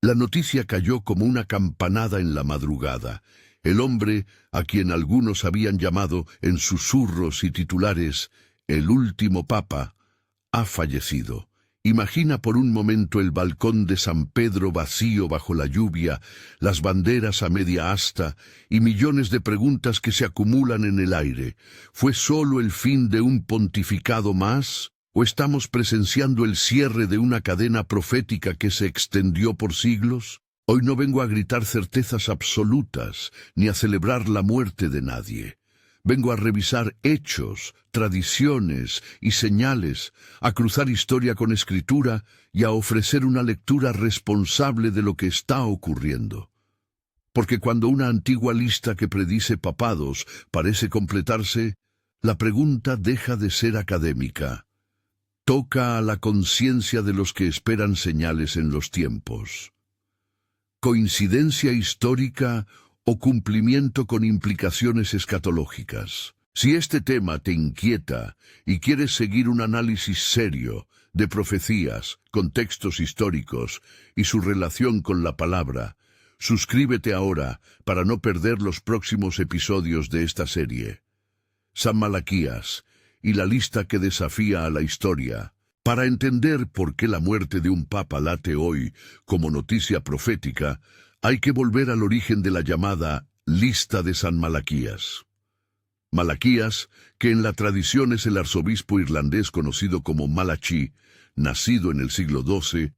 La noticia cayó como una campanada en la madrugada. El hombre, a quien algunos habían llamado en susurros y titulares el último papa, ha fallecido. Imagina por un momento el balcón de San Pedro vacío bajo la lluvia, las banderas a media asta y millones de preguntas que se acumulan en el aire. ¿Fue solo el fin de un pontificado más? ¿O estamos presenciando el cierre de una cadena profética que se extendió por siglos? Hoy no vengo a gritar certezas absolutas, ni a celebrar la muerte de nadie. Vengo a revisar hechos, tradiciones y señales, a cruzar historia con escritura y a ofrecer una lectura responsable de lo que está ocurriendo. Porque cuando una antigua lista que predice papados parece completarse, la pregunta deja de ser académica. Toca a la conciencia de los que esperan señales en los tiempos. ¿Coincidencia histórica o cumplimiento con implicaciones escatológicas? Si este tema te inquieta y quieres seguir un análisis serio de profecías, contextos históricos y su relación con la palabra, suscríbete ahora para no perder los próximos episodios de esta serie. San Malaquías y la lista que desafía a la historia. Para entender por qué la muerte de un papa late hoy como noticia profética, hay que volver al origen de la llamada lista de San Malaquías. Malaquías, que en la tradición es el arzobispo irlandés conocido como Malachi, nacido en el siglo XII,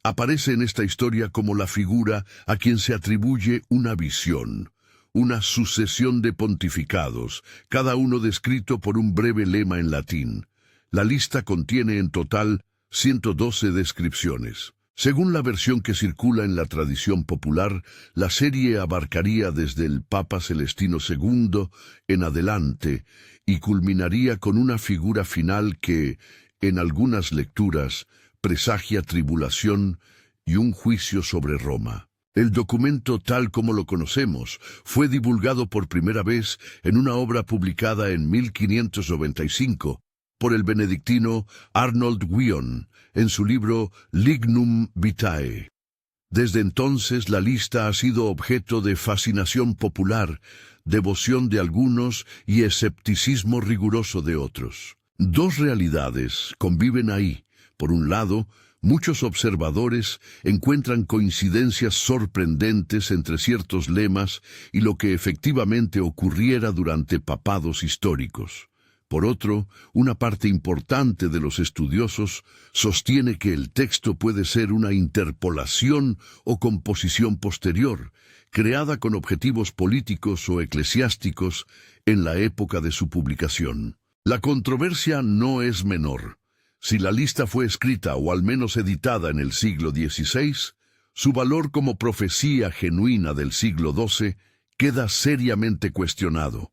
aparece en esta historia como la figura a quien se atribuye una visión, una sucesión de pontificados, cada uno descrito por un breve lema en latín. La lista contiene en total 112 descripciones. Según la versión que circula en la tradición popular, la serie abarcaría desde el Papa Celestino II en adelante y culminaría con una figura final que, en algunas lecturas, presagia tribulación y un juicio sobre Roma. El documento tal como lo conocemos fue divulgado por primera vez en una obra publicada en 1595 por el benedictino Arnold Wion en su libro Lignum Vitae. Desde entonces la lista ha sido objeto de fascinación popular, devoción de algunos y escepticismo riguroso de otros. Dos realidades conviven ahí. Por un lado, muchos observadores encuentran coincidencias sorprendentes entre ciertos lemas y lo que efectivamente ocurriera durante papados históricos. Por otro, una parte importante de los estudiosos sostiene que el texto puede ser una interpolación o composición posterior, creada con objetivos políticos o eclesiásticos en la época de su publicación. La controversia no es menor. Si la lista fue escrita o al menos editada en el siglo XVI, su valor como profecía genuina del siglo XII queda seriamente cuestionado.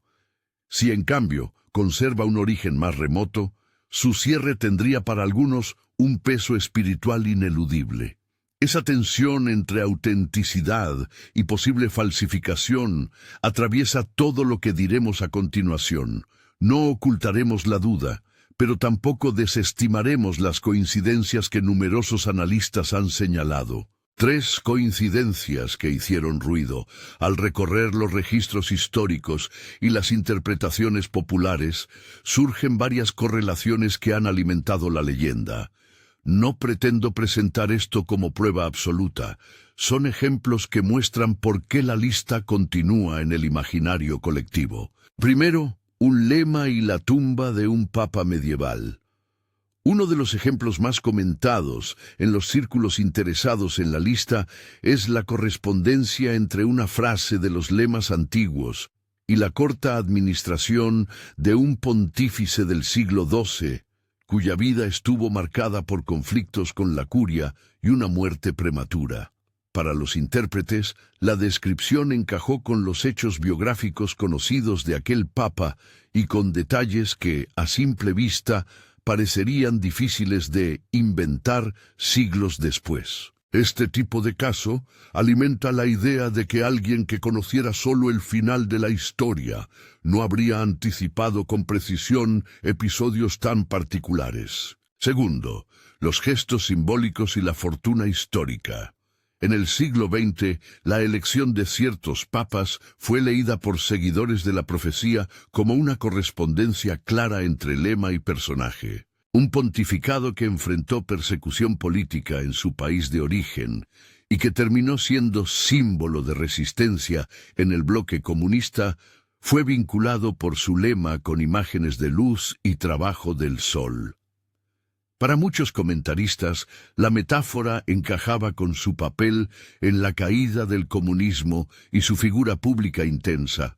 Si en cambio conserva un origen más remoto, su cierre tendría para algunos un peso espiritual ineludible. Esa tensión entre autenticidad y posible falsificación atraviesa todo lo que diremos a continuación. No ocultaremos la duda, pero tampoco desestimaremos las coincidencias que numerosos analistas han señalado. 3 coincidencias que hicieron ruido al recorrer los registros históricos y las interpretaciones populares. Surgen varias correlaciones que han alimentado la leyenda. No pretendo presentar esto como prueba absoluta. Son ejemplos que muestran por qué la lista continúa en el imaginario colectivo. Primero, un lema y la tumba de un papa medieval. Uno de los ejemplos más comentados en los círculos interesados en la lista es la correspondencia entre una frase de los lemas antiguos y la corta administración de un pontífice del siglo XII, cuya vida estuvo marcada por conflictos con la curia y una muerte prematura. Para los intérpretes, la descripción encajó con los hechos biográficos conocidos de aquel papa y con detalles que, a simple vista, parecerían difíciles de inventar siglos después. Este tipo de caso alimenta la idea de que alguien que conociera solo el final de la historia no habría anticipado con precisión episodios tan particulares. Segundo, los gestos simbólicos y la fortuna histórica. En el siglo XX, la elección de ciertos papas fue leída por seguidores de la profecía como una correspondencia clara entre lema y personaje. Un pontificado que enfrentó persecución política en su país de origen y que terminó siendo símbolo de resistencia en el bloque comunista, fue vinculado por su lema con imágenes de luz y trabajo del sol. Para muchos comentaristas, la metáfora encajaba con su papel en la caída del comunismo y su figura pública intensa.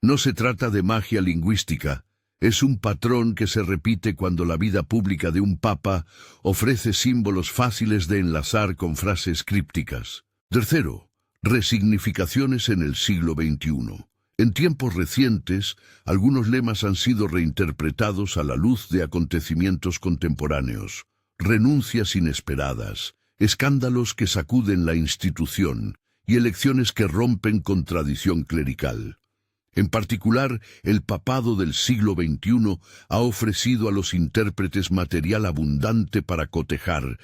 No se trata de magia lingüística, es un patrón que se repite cuando la vida pública de un papa ofrece símbolos fáciles de enlazar con frases crípticas. Tercero, resignificaciones en el siglo XXI. En tiempos recientes, algunos lemas han sido reinterpretados a la luz de acontecimientos contemporáneos, renuncias inesperadas, escándalos que sacuden la institución y elecciones que rompen con tradición clerical. En particular, el papado del siglo XXI ha ofrecido a los intérpretes material abundante para cotejar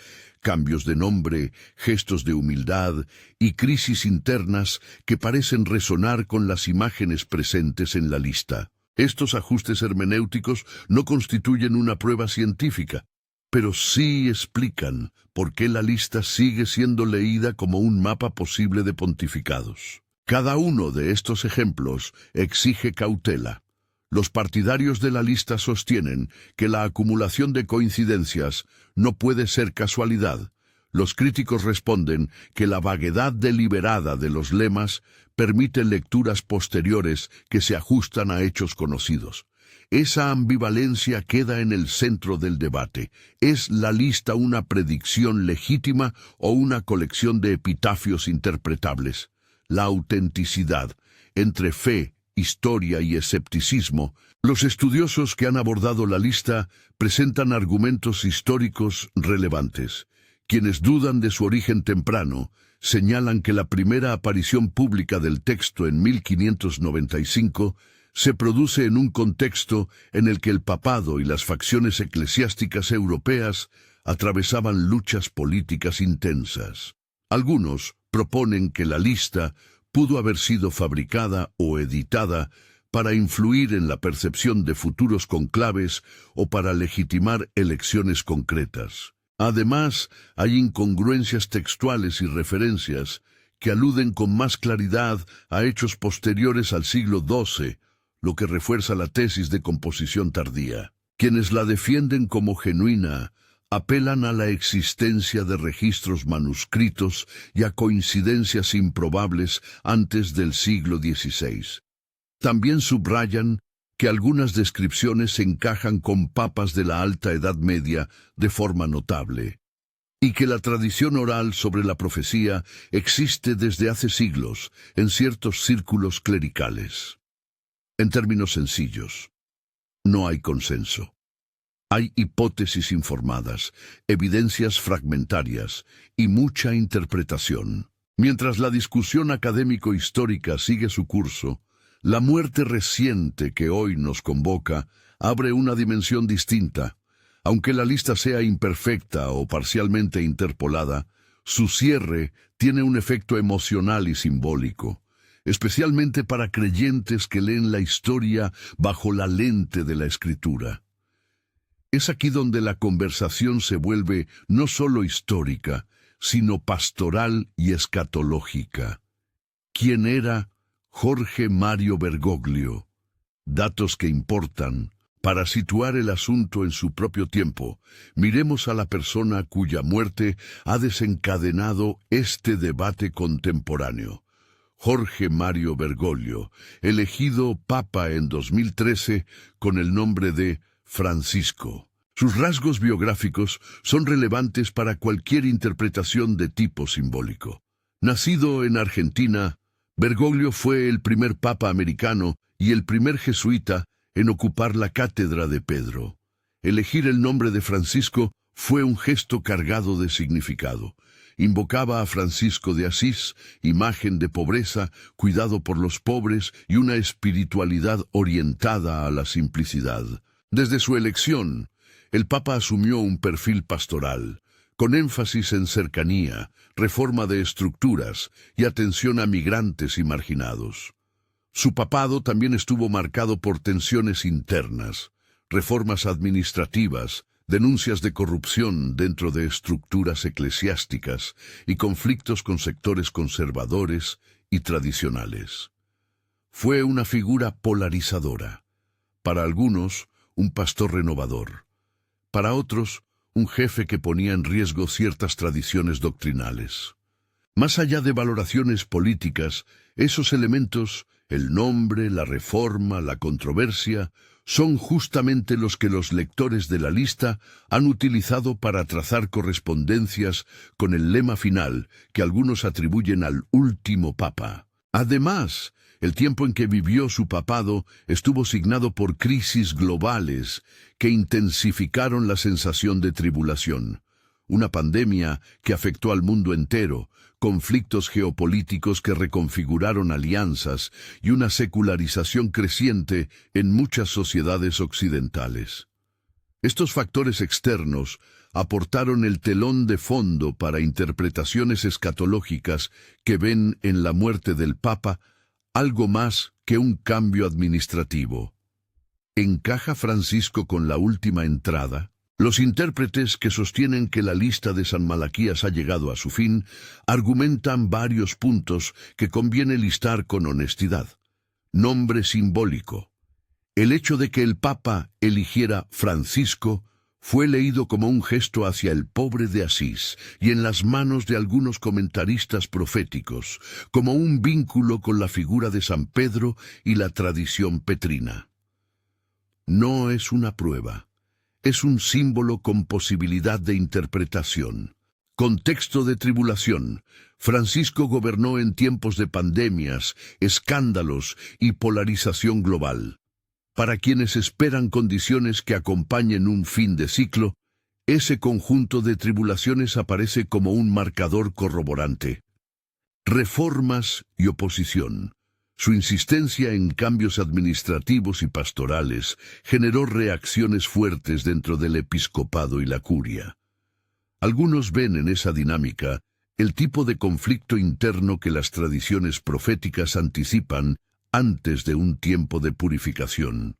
cambios de nombre, gestos de humildad y crisis internas que parecen resonar con las imágenes presentes en la lista. Estos ajustes hermenéuticos no constituyen una prueba científica, pero sí explican por qué la lista sigue siendo leída como un mapa posible de pontificados. Cada uno de estos ejemplos exige cautela. Los partidarios de la lista sostienen que la acumulación de coincidencias no puede ser casualidad. Los críticos responden que la vaguedad deliberada de los lemas permite lecturas posteriores que se ajustan a hechos conocidos. Esa ambivalencia queda en el centro del debate. ¿Es la lista una predicción legítima o una colección de epitafios interpretables? La autenticidad entre fe, historia y escepticismo. Los estudiosos que han abordado la lista presentan argumentos históricos relevantes. Quienes dudan de su origen temprano señalan que la primera aparición pública del texto en 1595 se produce en un contexto en el que el papado y las facciones eclesiásticas europeas atravesaban luchas políticas intensas. Algunos proponen que la lista pudo haber sido fabricada o editada para influir en la percepción de futuros conclaves o para legitimar elecciones concretas. Además, hay incongruencias textuales y referencias que aluden con más claridad a hechos posteriores al siglo XII, lo que refuerza la tesis de composición tardía. Quienes la defienden como genuina apelan a la existencia de registros manuscritos y a coincidencias improbables antes del siglo XVI. También subrayan que algunas descripciones encajan con papas de la Alta Edad Media de forma notable, y que la tradición oral sobre la profecía existe desde hace siglos en ciertos círculos clericales. En términos sencillos, no hay consenso. Hay hipótesis informadas, evidencias fragmentarias y mucha interpretación. Mientras la discusión académico-histórica sigue su curso, la muerte reciente que hoy nos convoca abre una dimensión distinta. Aunque la lista sea imperfecta o parcialmente interpolada, su cierre tiene un efecto emocional y simbólico, especialmente para creyentes que leen la historia bajo la lente de la Escritura. Es aquí donde la conversación se vuelve no solo histórica, sino pastoral y escatológica. ¿Quién era Jorge Mario Bergoglio? Datos que importan. Para situar el asunto en su propio tiempo, miremos a la persona cuya muerte ha desencadenado este debate contemporáneo. Jorge Mario Bergoglio, elegido papa en 2013 con el nombre de Francisco. Sus rasgos biográficos son relevantes para cualquier interpretación de tipo simbólico. Nacido en Argentina, Bergoglio fue el primer papa americano y el primer jesuita en ocupar la cátedra de Pedro. Elegir el nombre de Francisco fue un gesto cargado de significado. Invocaba a Francisco de Asís, imagen de pobreza, cuidado por los pobres y una espiritualidad orientada a la simplicidad. Desde su elección, el Papa asumió un perfil pastoral, con énfasis en cercanía, reforma de estructuras y atención a migrantes y marginados. Su papado también estuvo marcado por tensiones internas, reformas administrativas, denuncias de corrupción dentro de estructuras eclesiásticas y conflictos con sectores conservadores y tradicionales. Fue una figura polarizadora. Para algunos, un pastor renovador. Para otros, un jefe que ponía en riesgo ciertas tradiciones doctrinales. Más allá de valoraciones políticas, esos elementos, el nombre, la reforma, la controversia, son justamente los que los lectores de la lista han utilizado para trazar correspondencias con el lema final que algunos atribuyen al último papa. Además, el tiempo en que vivió su papado estuvo signado por crisis globales que intensificaron la sensación de tribulación. Una pandemia que afectó al mundo entero, conflictos geopolíticos que reconfiguraron alianzas y una secularización creciente en muchas sociedades occidentales. Estos factores externos aportaron el telón de fondo para interpretaciones escatológicas que ven en la muerte del Papa algo más que un cambio administrativo. ¿Encaja Francisco con la última entrada? Los intérpretes que sostienen que la lista de San Malaquías ha llegado a su fin argumentan varios puntos que conviene listar con honestidad. Nombre simbólico. El hecho de que el Papa eligiera Francisco fue leído como un gesto hacia el pobre de Asís y en las manos de algunos comentaristas proféticos, como un vínculo con la figura de San Pedro y la tradición petrina. No es una prueba, es un símbolo con posibilidad de interpretación. Contexto de tribulación. Francisco gobernó en tiempos de pandemias, escándalos y polarización global. Para quienes esperan condiciones que acompañen un fin de ciclo, ese conjunto de tribulaciones aparece como un marcador corroborante. Reformas y oposición. Su insistencia en cambios administrativos y pastorales generó reacciones fuertes dentro del episcopado y la curia. Algunos ven en esa dinámica el tipo de conflicto interno que las tradiciones proféticas anticipan antes de un tiempo de purificación.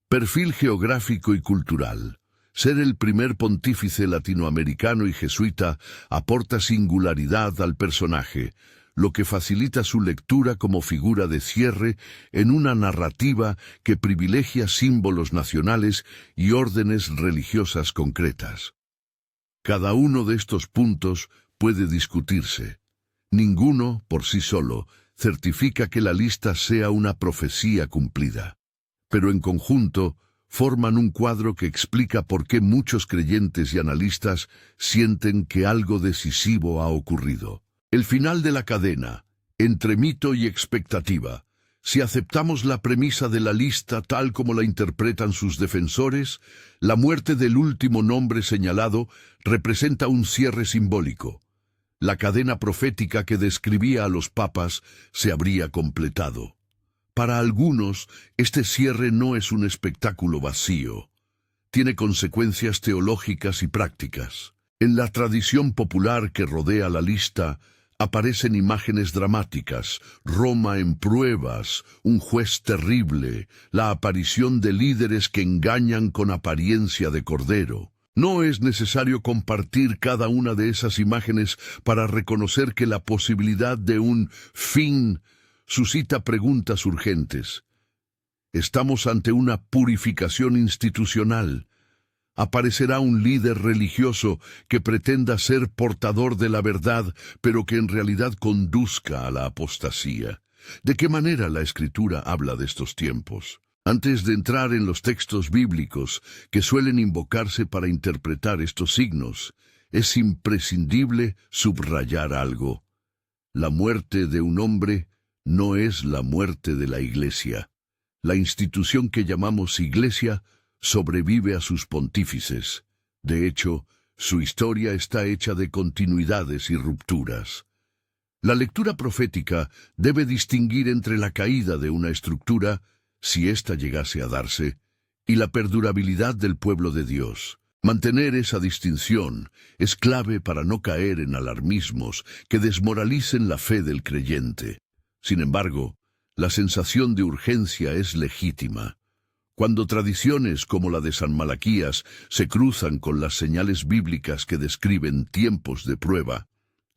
Perfil geográfico y cultural. Ser el primer pontífice latinoamericano y jesuita aporta singularidad al personaje, lo que facilita su lectura como figura de cierre en una narrativa que privilegia símbolos nacionales y órdenes religiosas concretas. Cada uno de estos puntos puede discutirse. Ninguno, por sí solo, certifica que la lista sea una profecía cumplida. Pero en conjunto forman un cuadro que explica por qué muchos creyentes y analistas sienten que algo decisivo ha ocurrido. El final de la cadena, entre mito y expectativa. Si aceptamos la premisa de la lista tal como la interpretan sus defensores, la muerte del último nombre señalado representa un cierre simbólico. La cadena profética que describía a los papas se habría completado. Para algunos, este cierre no es un espectáculo vacío. Tiene consecuencias teológicas y prácticas. En la tradición popular que rodea la lista, aparecen imágenes dramáticas, Roma en pruebas, un juez terrible, la aparición de líderes que engañan con apariencia de cordero. No es necesario compartir cada una de esas imágenes para reconocer que la posibilidad de un fin suscita preguntas urgentes. Estamos ante una purificación institucional. Aparecerá un líder religioso que pretenda ser portador de la verdad, pero que en realidad conduzca a la apostasía. ¿De qué manera la Escritura habla de estos tiempos? Antes de entrar en los textos bíblicos que suelen invocarse para interpretar estos signos, es imprescindible subrayar algo. La muerte de un hombre no es la muerte de la Iglesia. La institución que llamamos Iglesia sobrevive a sus pontífices. De hecho, su historia está hecha de continuidades y rupturas. La lectura profética debe distinguir entre la caída de una estructura, si ésta llegase a darse, y la perdurabilidad del pueblo de Dios. Mantener esa distinción es clave para no caer en alarmismos que desmoralicen la fe del creyente. Sin embargo, la sensación de urgencia es legítima. Cuando tradiciones como la de San Malaquías se cruzan con las señales bíblicas que describen tiempos de prueba,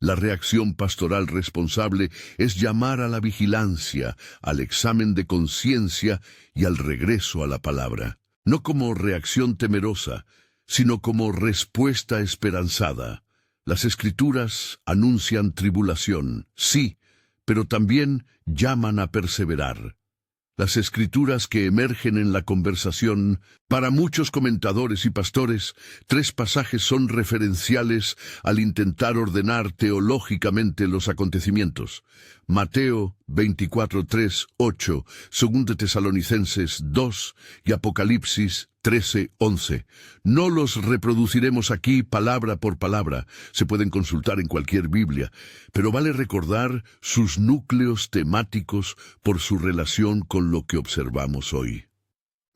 la reacción pastoral responsable es llamar a la vigilancia, al examen de conciencia y al regreso a la palabra, no como reacción temerosa, sino como respuesta esperanzada. Las Escrituras anuncian tribulación, sí, pero también llaman a perseverar. Las Escrituras que emergen en la conversación, para muchos comentadores y pastores, 3 pasajes son referenciales al intentar ordenar teológicamente los acontecimientos. Mateo 24:3-8, 2 Tesalonicenses 2 y Apocalipsis 13:11. No los reproduciremos aquí palabra por palabra, se pueden consultar en cualquier Biblia, pero vale recordar sus núcleos temáticos por su relación con lo que observamos hoy.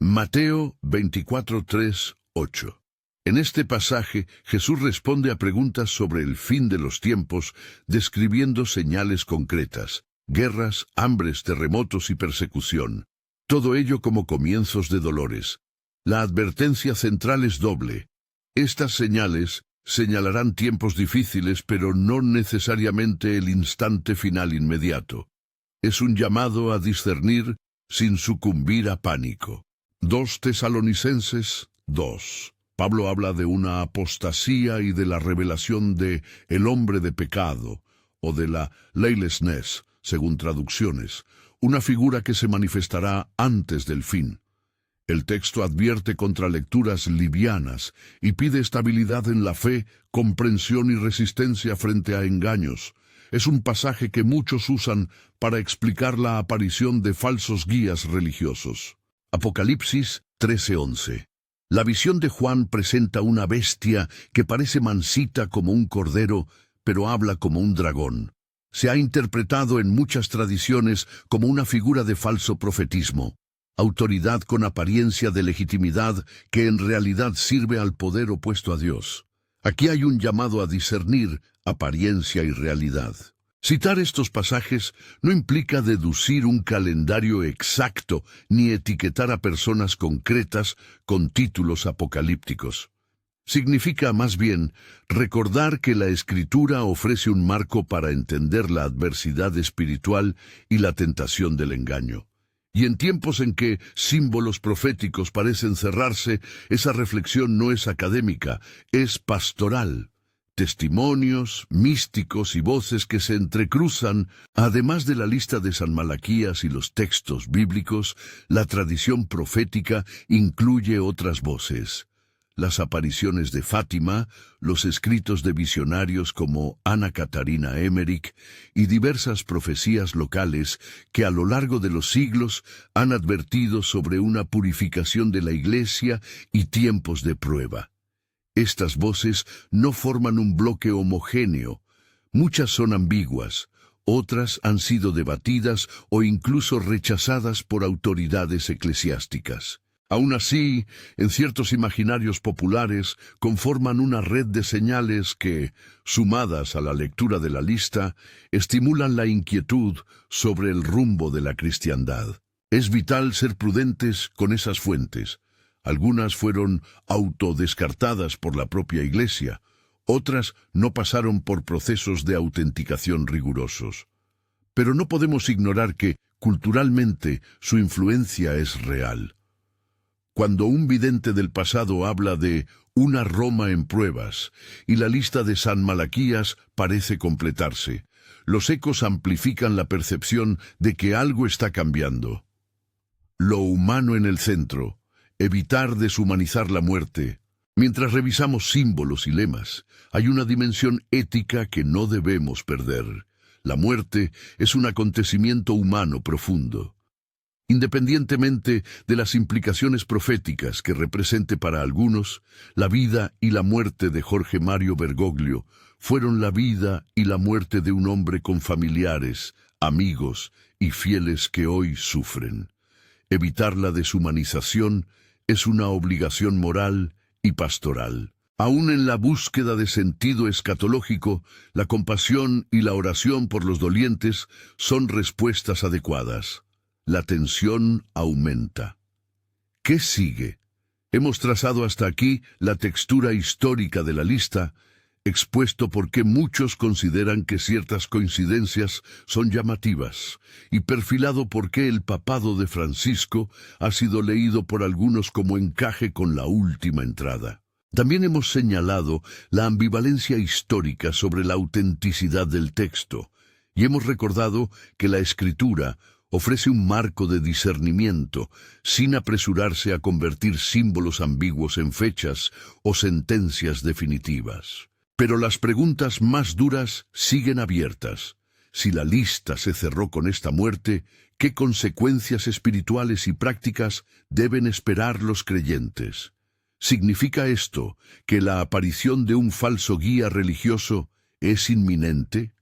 Mateo 24:3-8. En este pasaje, Jesús responde a preguntas sobre el fin de los tiempos, describiendo señales concretas: guerras, hambres, terremotos y persecución. Todo ello como comienzos de dolores. La advertencia central es doble. Estas señales señalarán tiempos difíciles, pero no necesariamente el instante final inmediato. Es un llamado a discernir sin sucumbir a pánico. 2 Tesalonicenses 2. Pablo habla de una apostasía y de la revelación de el hombre de pecado, o de la lawlessness, según traducciones, una figura que se manifestará antes del fin. El texto advierte contra lecturas livianas y pide estabilidad en la fe, comprensión y resistencia frente a engaños. Es un pasaje que muchos usan para explicar la aparición de falsos guías religiosos. Apocalipsis 13:11. La visión de Juan presenta una bestia que parece mansita como un cordero, pero habla como un dragón. Se ha interpretado en muchas tradiciones como una figura de falso profetismo, autoridad con apariencia de legitimidad que en realidad sirve al poder opuesto a Dios. Aquí hay un llamado a discernir apariencia y realidad. Citar estos pasajes no implica deducir un calendario exacto ni etiquetar a personas concretas con títulos apocalípticos. Significa más bien recordar que la Escritura ofrece un marco para entender la adversidad espiritual y la tentación del engaño. Y en tiempos en que símbolos proféticos parecen cerrarse, esa reflexión no es académica, es pastoral. Testimonios, místicos y voces que se entrecruzan, además de la lista de San Malaquías y los textos bíblicos, la tradición profética incluye otras voces. Las apariciones de Fátima, los escritos de visionarios como Ana Catarina Emmerich y diversas profecías locales que a lo largo de los siglos han advertido sobre una purificación de la Iglesia y tiempos de prueba. Estas voces no forman un bloque homogéneo. Muchas son ambiguas, otras han sido debatidas o incluso rechazadas por autoridades eclesiásticas. Aún así, en ciertos imaginarios populares conforman una red de señales que, sumadas a la lectura de la lista, estimulan la inquietud sobre el rumbo de la cristiandad. Es vital ser prudentes con esas fuentes. Algunas fueron autodescartadas por la propia Iglesia, otras no pasaron por procesos de autenticación rigurosos. Pero no podemos ignorar que, culturalmente, su influencia es real. Cuando un vidente del pasado habla de una Roma en pruebas y la lista de San Malaquías parece completarse, los ecos amplifican la percepción de que algo está cambiando. Lo humano en el centro. Evitar deshumanizar la muerte. Mientras revisamos símbolos y lemas, hay una dimensión ética que no debemos perder. La muerte es un acontecimiento humano profundo. Independientemente de las implicaciones proféticas que represente para algunos, la vida y la muerte de Jorge Mario Bergoglio fueron la vida y la muerte de un hombre con familiares, amigos y fieles que hoy sufren. Evitar la deshumanización es una obligación moral y pastoral. Aún en la búsqueda de sentido escatológico, la compasión y la oración por los dolientes son respuestas adecuadas. La tensión aumenta. ¿Qué sigue? Hemos trazado hasta aquí la textura histórica de la lista, expuesto por qué muchos consideran que ciertas coincidencias son llamativas, y perfilado por qué el papado de Francisco ha sido leído por algunos como encaje con la última entrada. También hemos señalado la ambivalencia histórica sobre la autenticidad del texto, y hemos recordado que la Escritura ofrece un marco de discernimiento, sin apresurarse a convertir símbolos ambiguos en fechas o sentencias definitivas. Pero las preguntas más duras siguen abiertas. Si la lista se cerró con esta muerte, ¿qué consecuencias espirituales y prácticas deben esperar los creyentes? ¿Significa esto que la aparición de un falso guía religioso es inminente?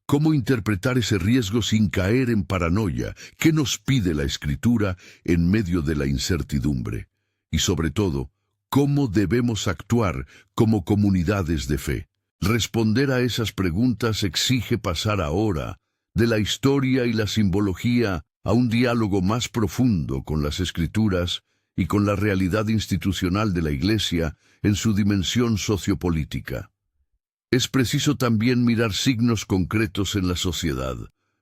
¿Cómo interpretar ese riesgo sin caer en paranoia? ¿Qué nos pide la Escritura en medio de la incertidumbre? Y sobre todo, ¿cómo debemos actuar como comunidades de fe? Responder a esas preguntas exige pasar ahora de la historia y la simbología a un diálogo más profundo con las Escrituras y con la realidad institucional de la Iglesia en su dimensión sociopolítica. Es preciso también mirar signos concretos en la sociedad,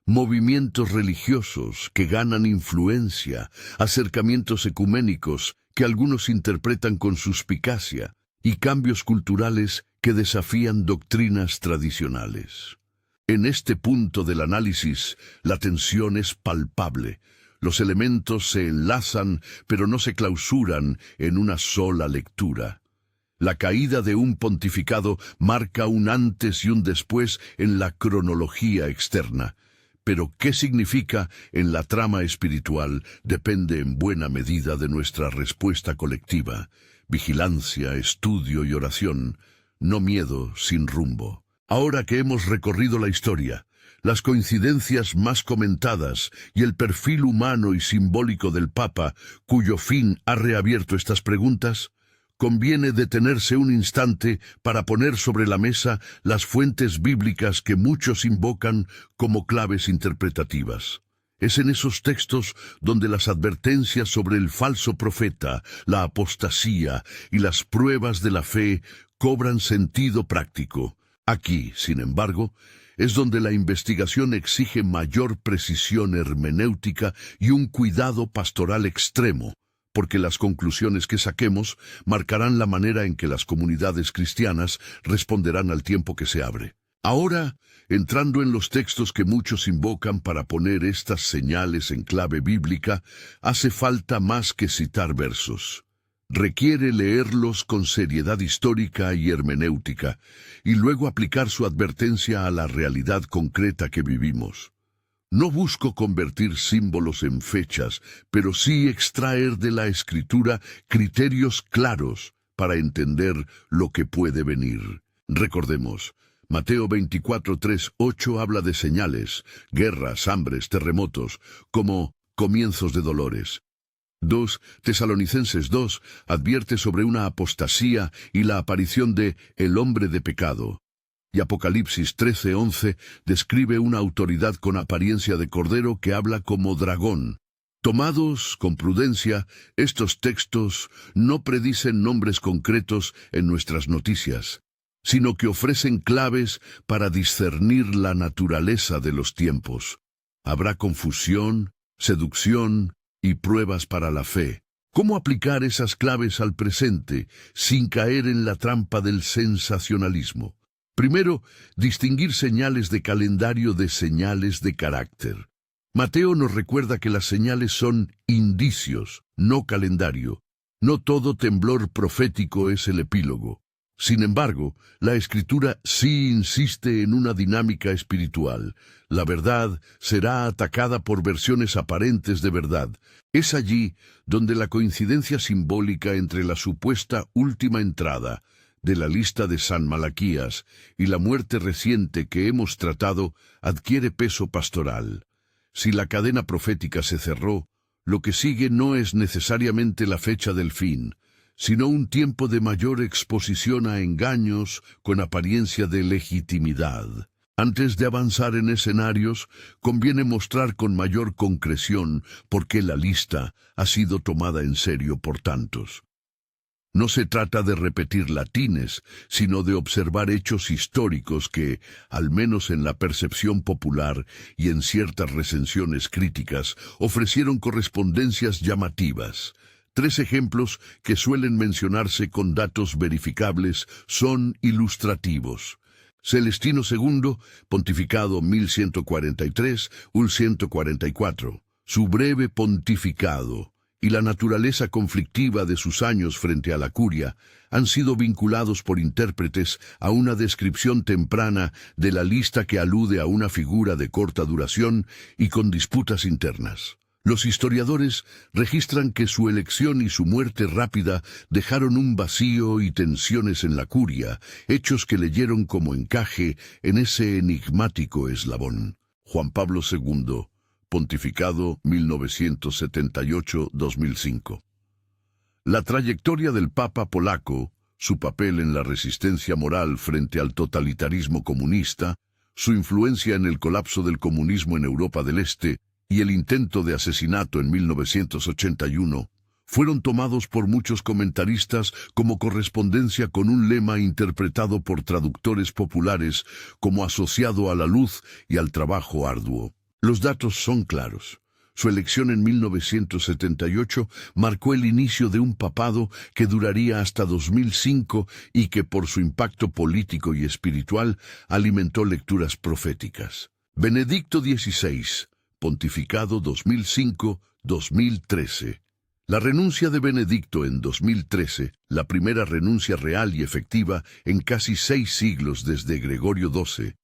movimientos religiosos que ganan influencia, acercamientos ecuménicos que algunos interpretan con suspicacia, y cambios culturales que desafían doctrinas tradicionales. En este punto del análisis, la tensión es palpable. Los elementos se enlazan, pero no se clausuran en una sola lectura. La caída de un pontificado marca un antes y un después en la cronología externa. Pero ¿qué significa en la trama espiritual? Depende en buena medida de nuestra respuesta colectiva. Vigilancia, estudio y oración. No miedo sin rumbo. Ahora que hemos recorrido la historia, las coincidencias más comentadas y el perfil humano y simbólico del Papa, cuyo fin ha reabierto estas preguntas, conviene detenerse un instante para poner sobre la mesa las fuentes bíblicas que muchos invocan como claves interpretativas. Es en esos textos donde las advertencias sobre el falso profeta, la apostasía y las pruebas de la fe cobran sentido práctico. Aquí, sin embargo, es donde la investigación exige mayor precisión hermenéutica y un cuidado pastoral extremo, porque las conclusiones que saquemos marcarán la manera en que las comunidades cristianas responderán al tiempo que se abre. Ahora, entrando en los textos que muchos invocan para poner estas señales en clave bíblica, hace falta más que citar versos. Requiere leerlos con seriedad histórica y hermenéutica, y luego aplicar su advertencia a la realidad concreta que vivimos. No busco convertir símbolos en fechas, pero sí extraer de la Escritura criterios claros para entender lo que puede venir. Recordemos, Mateo 24:3-8 habla de señales, guerras, hambres, terremotos, como comienzos de dolores. 2 Tesalonicenses 2 advierte sobre una apostasía y la aparición de el hombre de pecado. Y Apocalipsis 13:11 describe una autoridad con apariencia de cordero que habla como dragón. Tomados con prudencia, estos textos no predicen nombres concretos en nuestras noticias, sino que ofrecen claves para discernir la naturaleza de los tiempos. Habrá confusión, seducción y pruebas para la fe. ¿Cómo aplicar esas claves al presente sin caer en la trampa del sensacionalismo? Primero, distinguir señales de calendario de señales de carácter. Mateo nos recuerda que las señales son indicios, no calendario. No todo temblor profético es el epílogo. Sin embargo, la Escritura sí insiste en una dinámica espiritual. La verdad será atacada por versiones aparentes de verdad. Es allí donde la coincidencia simbólica entre la supuesta última entrada de la lista de San Malaquías y la muerte reciente que hemos tratado adquiere peso pastoral. Si la cadena profética se cerró, lo que sigue no es necesariamente la fecha del fin, sino un tiempo de mayor exposición a engaños con apariencia de legitimidad. Antes de avanzar en escenarios, conviene mostrar con mayor concreción por qué la lista ha sido tomada en serio por tantos. No se trata de repetir latines, sino de observar hechos históricos que, al menos en la percepción popular y en ciertas recensiones críticas, ofrecieron correspondencias llamativas. 3 ejemplos que suelen mencionarse con datos verificables son ilustrativos. Celestino II, pontificado 1143-1144. Su breve pontificado y la naturaleza conflictiva de sus años frente a la curia han sido vinculados por intérpretes a una descripción temprana de la lista que alude a una figura de corta duración y con disputas internas. Los historiadores registran que su elección y su muerte rápida dejaron un vacío y tensiones en la curia, hechos que leyeron como encaje en ese enigmático eslabón. Juan Pablo II, pontificado 1978-2005. La trayectoria del Papa polaco, su papel en la resistencia moral frente al totalitarismo comunista, su influencia en el colapso del comunismo en Europa del Este y el intento de asesinato en 1981, fueron tomados por muchos comentaristas como correspondencia con un lema interpretado por traductores populares como asociado a la luz y al trabajo arduo. Los datos son claros. Su elección en 1978 marcó el inicio de un papado que duraría hasta 2005 y que por su impacto político y espiritual alimentó lecturas proféticas. Benedicto XVI, pontificado 2005-2013. La renuncia de Benedicto en 2013, la primera renuncia real y efectiva en casi 6 siglos desde Gregorio XII,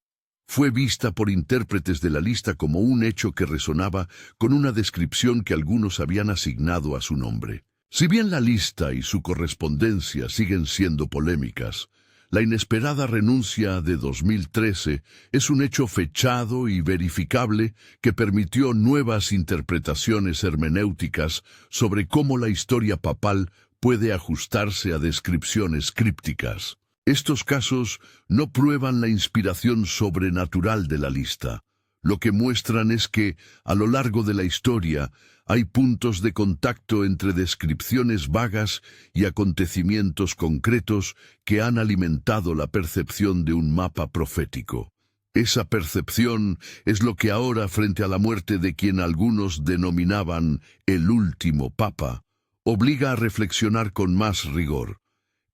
fue vista por intérpretes de la lista como un hecho que resonaba con una descripción que algunos habían asignado a su nombre. Si bien la lista y su correspondencia siguen siendo polémicas, la inesperada renuncia de 2013 es un hecho fechado y verificable que permitió nuevas interpretaciones hermenéuticas sobre cómo la historia papal puede ajustarse a descripciones crípticas. Estos casos no prueban la inspiración sobrenatural de la lista. Lo que muestran es que, a lo largo de la historia, hay puntos de contacto entre descripciones vagas y acontecimientos concretos que han alimentado la percepción de un mapa profético. Esa percepción es lo que ahora, frente a la muerte de quien algunos denominaban el último papa, obliga a reflexionar con más rigor.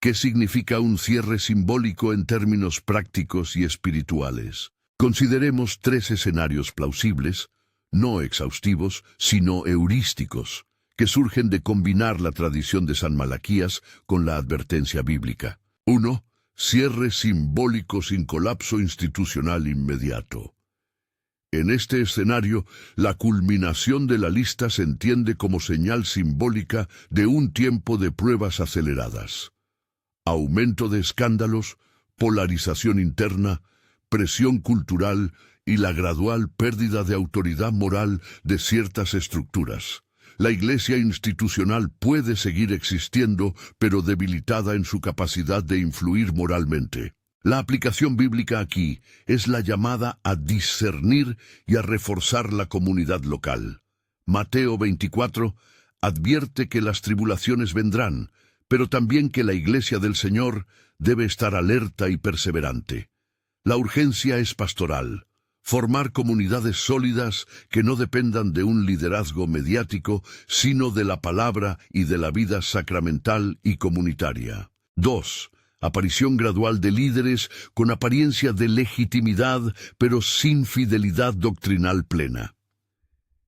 ¿Qué significa un cierre simbólico en términos prácticos y espirituales? Consideremos 3 escenarios plausibles, no exhaustivos, sino heurísticos, que surgen de combinar la tradición de San Malaquías con la advertencia bíblica. 1. Cierre simbólico sin colapso institucional inmediato. En este escenario, la culminación de la lista se entiende como señal simbólica de un tiempo de pruebas aceleradas. Aumento de escándalos, polarización interna, presión cultural y la gradual pérdida de autoridad moral de ciertas estructuras. La Iglesia institucional puede seguir existiendo, pero debilitada en su capacidad de influir moralmente. La aplicación bíblica aquí es la llamada a discernir y a reforzar la comunidad local. Mateo 24 advierte que las tribulaciones vendrán, pero también que la Iglesia del Señor debe estar alerta y perseverante. La urgencia es pastoral, formar comunidades sólidas que no dependan de un liderazgo mediático, sino de la palabra y de la vida sacramental y comunitaria. 2. Aparición gradual de líderes con apariencia de legitimidad, pero sin fidelidad doctrinal plena.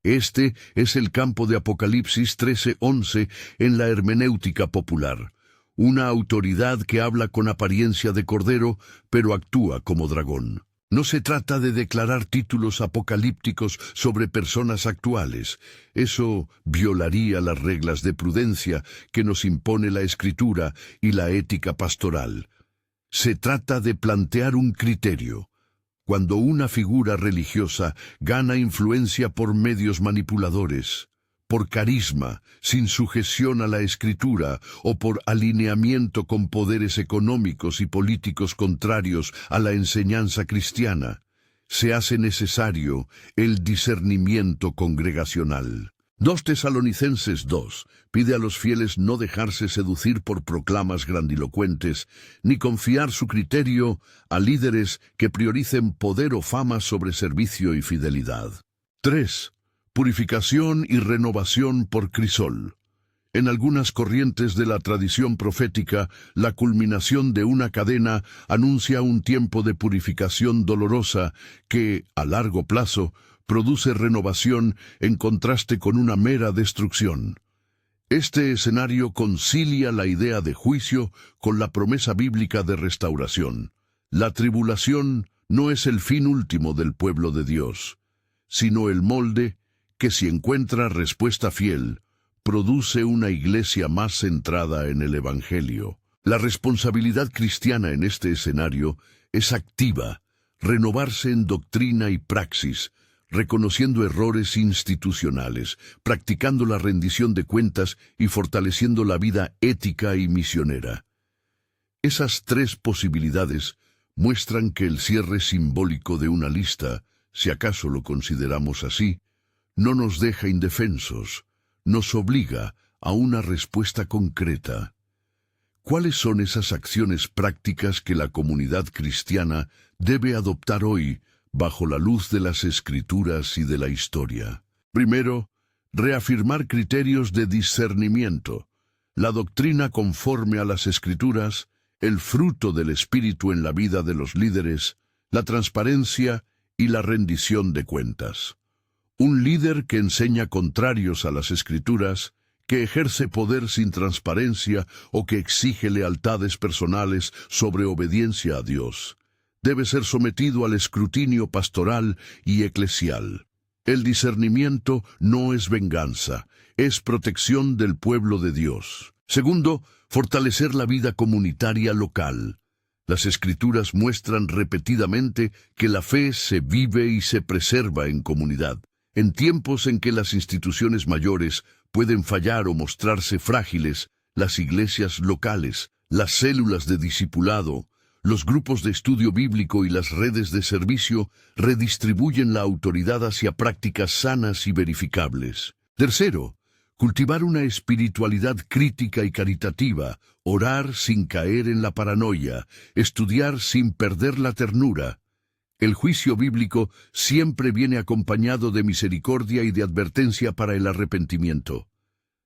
Este es el campo de Apocalipsis 13:11 en la hermenéutica popular. Una autoridad que habla con apariencia de cordero, pero actúa como dragón. No se trata de declarar títulos apocalípticos sobre personas actuales. Eso violaría las reglas de prudencia que nos impone la Escritura y la ética pastoral. Se trata de plantear un criterio. Cuando una figura religiosa gana influencia por medios manipuladores, por carisma, sin sujeción a la Escritura o por alineamiento con poderes económicos y políticos contrarios a la enseñanza cristiana. Se hace necesario el discernimiento congregacional. 2 Tesalonicenses 2 pide a los fieles no dejarse seducir por proclamas grandilocuentes, ni confiar su criterio a líderes que prioricen poder o fama sobre servicio y fidelidad. 3. Purificación y renovación por crisol. En algunas corrientes de la tradición profética, la culminación de una cadena anuncia un tiempo de purificación dolorosa que, a largo plazo, produce renovación en contraste con una mera destrucción. Este escenario concilia la idea de juicio con la promesa bíblica de restauración. La tribulación no es el fin último del pueblo de Dios, sino el molde que, si encuentra respuesta fiel, produce una iglesia más centrada en el Evangelio. La responsabilidad cristiana en este escenario es activa, renovarse en doctrina y praxis, reconociendo errores institucionales, practicando la rendición de cuentas y fortaleciendo la vida ética y misionera. Esas 3 posibilidades muestran que el cierre simbólico de una lista, si acaso lo consideramos así, no nos deja indefensos, nos obliga a una respuesta concreta. ¿Cuáles son esas acciones prácticas que la comunidad cristiana debe adoptar hoy bajo la luz de las Escrituras y de la historia? Primero, reafirmar criterios de discernimiento, la doctrina conforme a las Escrituras, el fruto del Espíritu en la vida de los líderes, la transparencia y la rendición de cuentas. Un líder que enseña contrarios a las Escrituras, que ejerce poder sin transparencia o que exige lealtades personales sobre obediencia a Dios, debe ser sometido al escrutinio pastoral y eclesial. El discernimiento no es venganza, es protección del pueblo de Dios. Segundo, fortalecer la vida comunitaria local. Las Escrituras muestran repetidamente que la fe se vive y se preserva en comunidad. En tiempos en que las instituciones mayores pueden fallar o mostrarse frágiles, las iglesias locales, las células de discipulado, los grupos de estudio bíblico y las redes de servicio redistribuyen la autoridad hacia prácticas sanas y verificables. Tercero, cultivar una espiritualidad crítica y caritativa, orar sin caer en la paranoia, estudiar sin perder la ternura. El juicio bíblico siempre viene acompañado de misericordia y de advertencia para el arrepentimiento.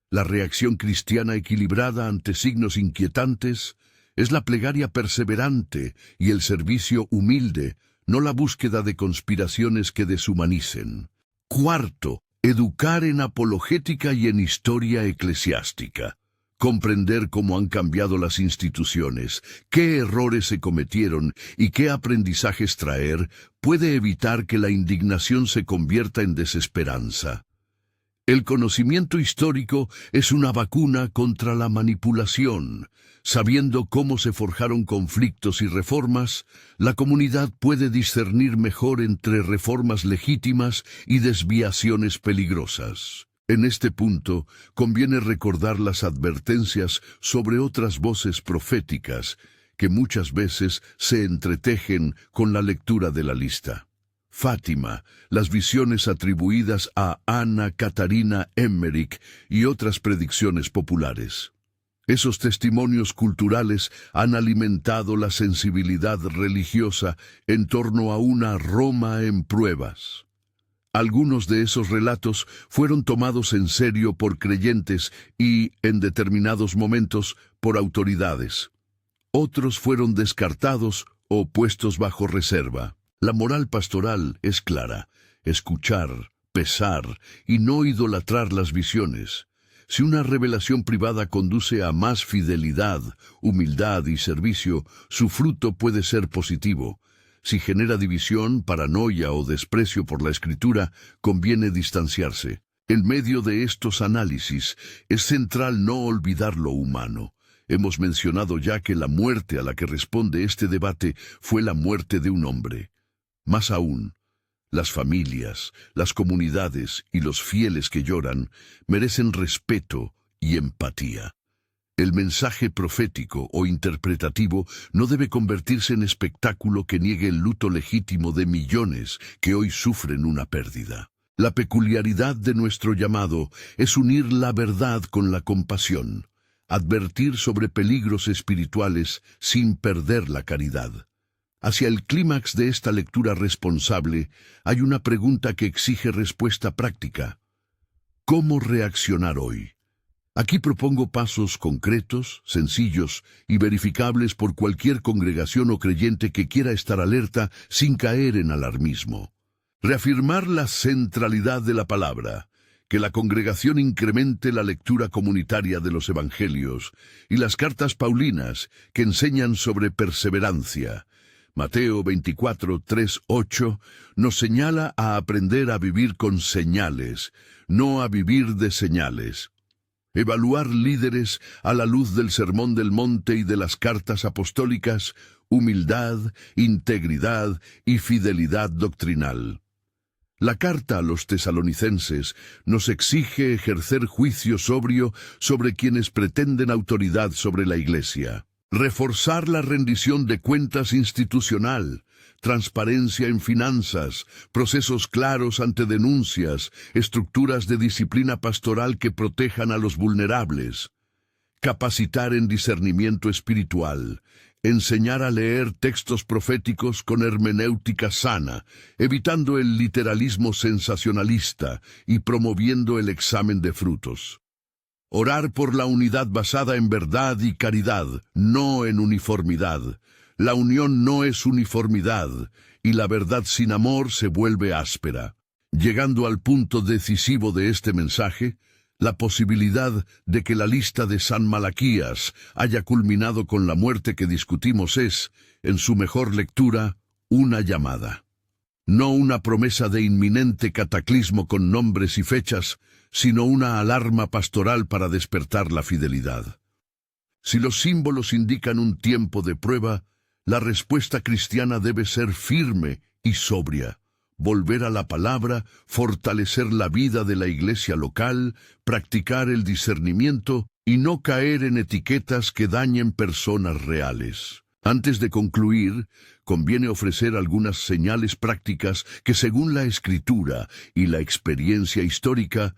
La reacción cristiana equilibrada ante signos inquietantes es la plegaria perseverante y el servicio humilde, no la búsqueda de conspiraciones que deshumanicen. Cuarto, educar en apologética y en historia eclesiástica. Comprender cómo han cambiado las instituciones, qué errores se cometieron y qué aprendizajes traer, puede evitar que la indignación se convierta en desesperanza. El conocimiento histórico es una vacuna contra la manipulación. Sabiendo cómo se forjaron conflictos y reformas, la comunidad puede discernir mejor entre reformas legítimas y desviaciones peligrosas. En este punto, conviene recordar las advertencias sobre otras voces proféticas que muchas veces se entretejen con la lectura de la lista. Fátima, las visiones atribuidas a Ana Catarina Emmerich y otras predicciones populares. Esos testimonios culturales han alimentado la sensibilidad religiosa en torno a una Roma en pruebas. Algunos de esos relatos fueron tomados en serio por creyentes y, en determinados momentos, por autoridades. Otros fueron descartados o puestos bajo reserva. La moral pastoral es clara: escuchar, pesar y no idolatrar las visiones. Si una revelación privada conduce a más fidelidad, humildad y servicio, su fruto puede ser positivo. Si genera división, paranoia o desprecio por la Escritura, conviene distanciarse. En medio de estos análisis, es central no olvidar lo humano. Hemos mencionado ya que la muerte a la que responde este debate fue la muerte de un hombre. Más aún, Las familias, las comunidades y los fieles que lloran merecen respeto y empatía. El mensaje profético o interpretativo no debe convertirse en espectáculo que niegue el luto legítimo de millones que hoy sufren una pérdida. La peculiaridad de nuestro llamado es unir la verdad con la compasión, advertir sobre peligros espirituales sin perder la caridad. Hacia el clímax de esta lectura responsable hay una pregunta que exige respuesta práctica. ¿Cómo reaccionar hoy? Aquí propongo pasos concretos, sencillos y verificables por cualquier congregación o creyente que quiera estar alerta sin caer en alarmismo. Reafirmar la centralidad de la palabra, que la congregación incremente la lectura comunitaria de los evangelios y las cartas paulinas que enseñan sobre perseverancia. Mateo 24, 3, 8 nos señala a aprender a vivir con señales, no a vivir de señales. Evaluar líderes a la luz del Sermón del Monte y de las cartas apostólicas, humildad, integridad y fidelidad doctrinal. La carta a los tesalonicenses nos exige ejercer juicio sobrio sobre quienes pretenden autoridad sobre la Iglesia. Reforzar la rendición de cuentas institucional, transparencia en finanzas, procesos claros ante denuncias, estructuras de disciplina pastoral que protejan a los vulnerables. Capacitar en discernimiento espiritual, enseñar a leer textos proféticos con hermenéutica sana, evitando el literalismo sensacionalista y promoviendo el examen de frutos. Orar por la unidad basada en verdad y caridad, no en uniformidad. La unión no es uniformidad, y la verdad sin amor se vuelve áspera. Llegando al punto decisivo de este mensaje, la posibilidad de que la lista de San Malaquías haya culminado con la muerte que discutimos es, en su mejor lectura, una llamada. No una promesa de inminente cataclismo con nombres y fechas, sino una alarma pastoral para despertar la fidelidad. Si los símbolos indican un tiempo de prueba, la respuesta cristiana debe ser firme y sobria. Volver a la palabra, fortalecer la vida de la iglesia local, practicar el discernimiento y no caer en etiquetas que dañen personas reales. Antes de concluir, conviene ofrecer algunas señales prácticas que, según la Escritura y la experiencia histórica,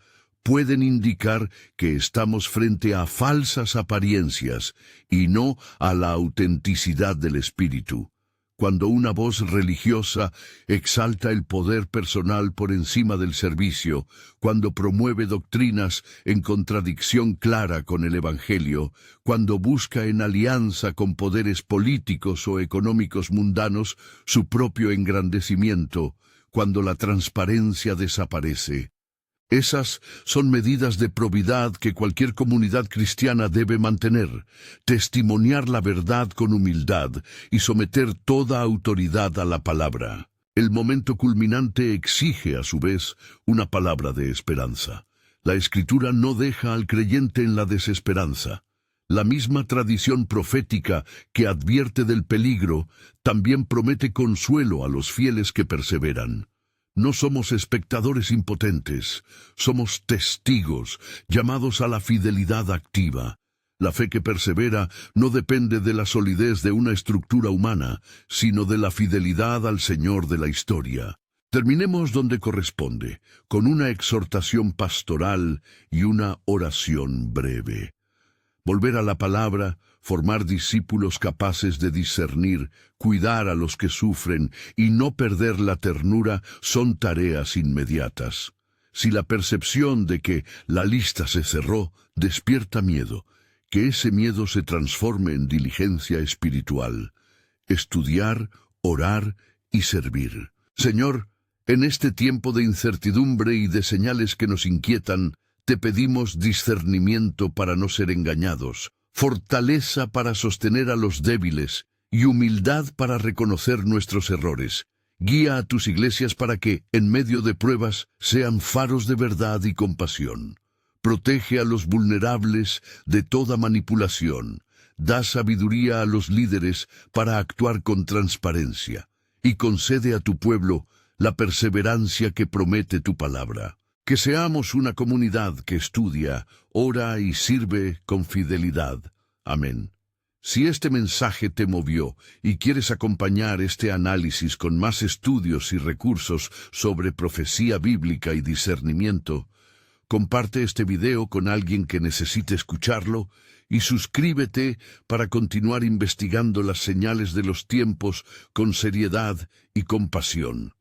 pueden indicar que estamos frente a falsas apariencias y no a la autenticidad del espíritu. Cuando una voz religiosa exalta el poder personal por encima del servicio, cuando promueve doctrinas en contradicción clara con el Evangelio, cuando busca en alianza con poderes políticos o económicos mundanos su propio engrandecimiento, cuando la transparencia desaparece. Esas son medidas de probidad que cualquier comunidad cristiana debe mantener, testimoniar la verdad con humildad y someter toda autoridad a la palabra. El momento culminante exige, a su vez, una palabra de esperanza. La Escritura no deja al creyente en la desesperanza. La misma tradición profética que advierte del peligro también promete consuelo a los fieles que perseveran. No somos espectadores impotentes, somos testigos, llamados a la fidelidad activa. La fe que persevera no depende de la solidez de una estructura humana, sino de la fidelidad al Señor de la historia. Terminemos donde corresponde, con una exhortación pastoral y una oración breve. Volver a la palabra, formar discípulos capaces de discernir, cuidar a los que sufren y no perder la ternura son tareas inmediatas. Si la percepción de que la lista se cerró despierta miedo, que ese miedo se transforme en diligencia espiritual. Estudiar, orar y servir. Señor, en este tiempo de incertidumbre y de señales que nos inquietan, te pedimos discernimiento para no ser engañados, fortaleza para sostener a los débiles y humildad para reconocer nuestros errores. Guía a tus iglesias para que, en medio de pruebas, sean faros de verdad y compasión. Protege a los vulnerables de toda manipulación. Da sabiduría a los líderes para actuar con transparencia. Y concede a tu pueblo la perseverancia que promete tu palabra. Que seamos una comunidad que estudia, ora y sirve con fidelidad. Amén. Si este mensaje te movió y quieres acompañar este análisis con más estudios y recursos sobre profecía bíblica y discernimiento, comparte este video con alguien que necesite escucharlo y suscríbete para continuar investigando las señales de los tiempos con seriedad y compasión.